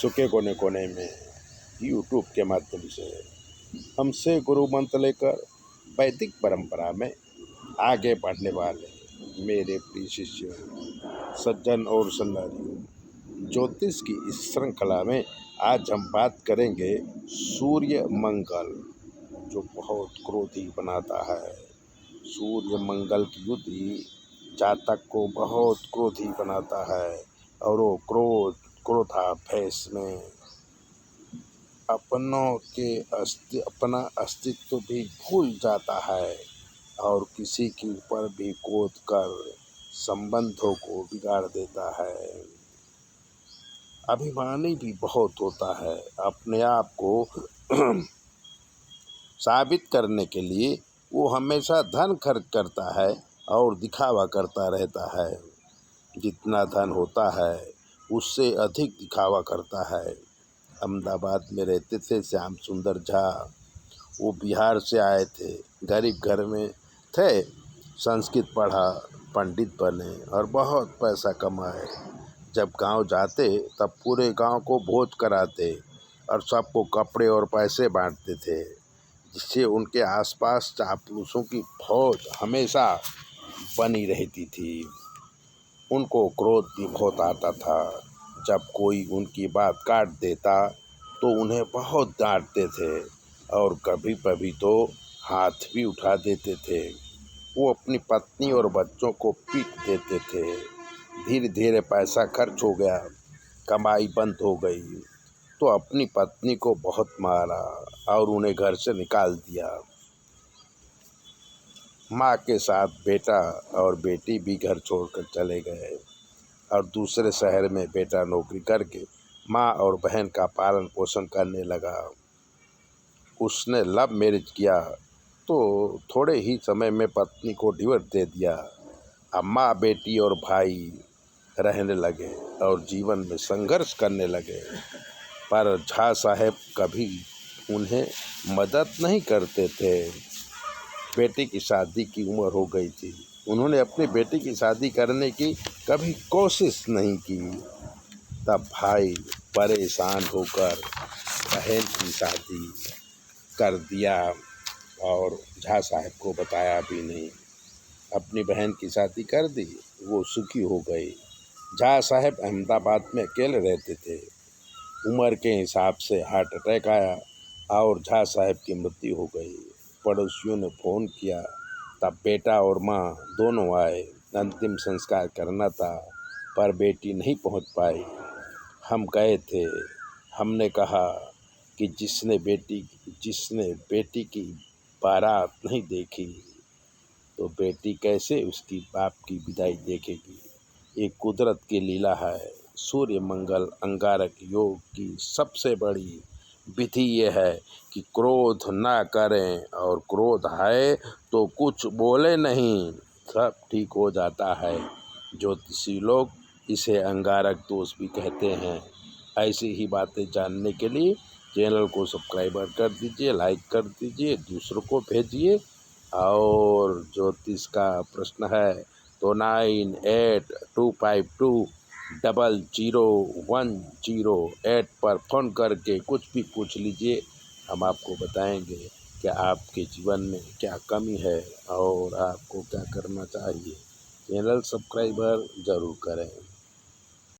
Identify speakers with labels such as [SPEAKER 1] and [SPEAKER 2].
[SPEAKER 1] विश्व के कोने कोने में यूट्यूब के माध्यम से हमसे गुरु मंत्र लेकर वैदिक परंपरा में आगे बढ़ने वाले मेरे प्रिय शिष्यों, सज्जन और सन्नारियों, ज्योतिष की इस श्रृंखला में आज हम बात करेंगे सूर्य मंगल, जो बहुत क्रोधी बनाता है। सूर्य मंगल की युति जातक को बहुत क्रोधी बनाता है और वो क्रोधाभ्यास में अपना अस्तित्व भी भूल जाता है और किसी के ऊपर भी क्रोध कर संबंधों को बिगाड़ देता है। अभिमानी भी बहुत होता है। अपने आप को साबित करने के लिए वो हमेशा धन खर्च करता है और दिखावा करता रहता है। जितना धन होता है उससे अधिक दिखावा करता है। अहमदाबाद में रहते थे श्याम सुंदर झा। वो बिहार से आए थे, गरीब घर में थे, संस्कृत पढ़ा, पंडित बने और बहुत पैसा कमाए। जब गांव जाते तब पूरे गांव को भोज कराते और सबको कपड़े और पैसे बांटते थे, जिससे उनके आसपास चापलूसों की फौज हमेशा बनी रहती थी। उनको क्रोध भी बहुत आता था। जब कोई उनकी बात काट देता तो उन्हें बहुत डांटते थे और कभी कभी तो हाथ भी उठा देते थे। वो अपनी पत्नी और बच्चों को पीट देते थे। धीरे धीरे पैसा खर्च हो गया, कमाई बंद हो गई तो अपनी पत्नी को बहुत मारा और उन्हें घर से निकाल दिया। माँ के साथ बेटा और बेटी भी घर छोड़कर चले गए और दूसरे शहर में बेटा नौकरी करके माँ और बहन का पालन पोषण करने लगा। उसने लव मैरिज किया तो थोड़े ही समय में पत्नी को डिवोर्स दे दिया। अब माँ, बेटी और भाई रहने लगे और जीवन में संघर्ष करने लगे, पर झा साहब कभी उन्हें मदद नहीं करते थे। बेटी की शादी की उम्र हो गई थी। उन्होंने अपनी बेटी की शादी करने की कभी कोशिश नहीं की। तब भाई परेशान होकर बहन की शादी कर दिया और झा साहब को बताया भी नहीं। अपनी बहन की शादी कर दी, वो सुखी हो गई। झा साहब अहमदाबाद में अकेले रहते थे। उम्र के हिसाब से हार्ट अटैक आया और झा साहब की मृत्यु हो गई। पड़ोसियों ने फ़ोन किया, तब बेटा और माँ दोनों आए। अंतिम संस्कार करना था पर बेटी नहीं पहुँच पाई। हम गए थे। हमने कहा कि जिसने बेटी की बारात नहीं देखी तो बेटी कैसे उसकी बाप की विदाई देखेगी। ये कुदरत की लीला है। सूर्य मंगल अंगारक योग की सबसे बड़ी विधि ये है कि क्रोध ना करें और क्रोध है तो कुछ बोले नहीं, सब ठीक हो जाता है। ज्योतिषी लोग इसे अंगारक दोष भी कहते हैं। ऐसी ही बातें जानने के लिए चैनल को सब्सक्राइब कर दीजिए, लाइक कर दीजिए, दूसरों को भेजिए। और ज्योतिष का प्रश्न है तो 9825200108 पर फ़ोन करके कुछ भी पूछ लीजिए। हम आपको बताएंगे कि आपके जीवन में क्या कमी है और आपको क्या करना चाहिए। चैनल सब्सक्राइबर ज़रूर करें।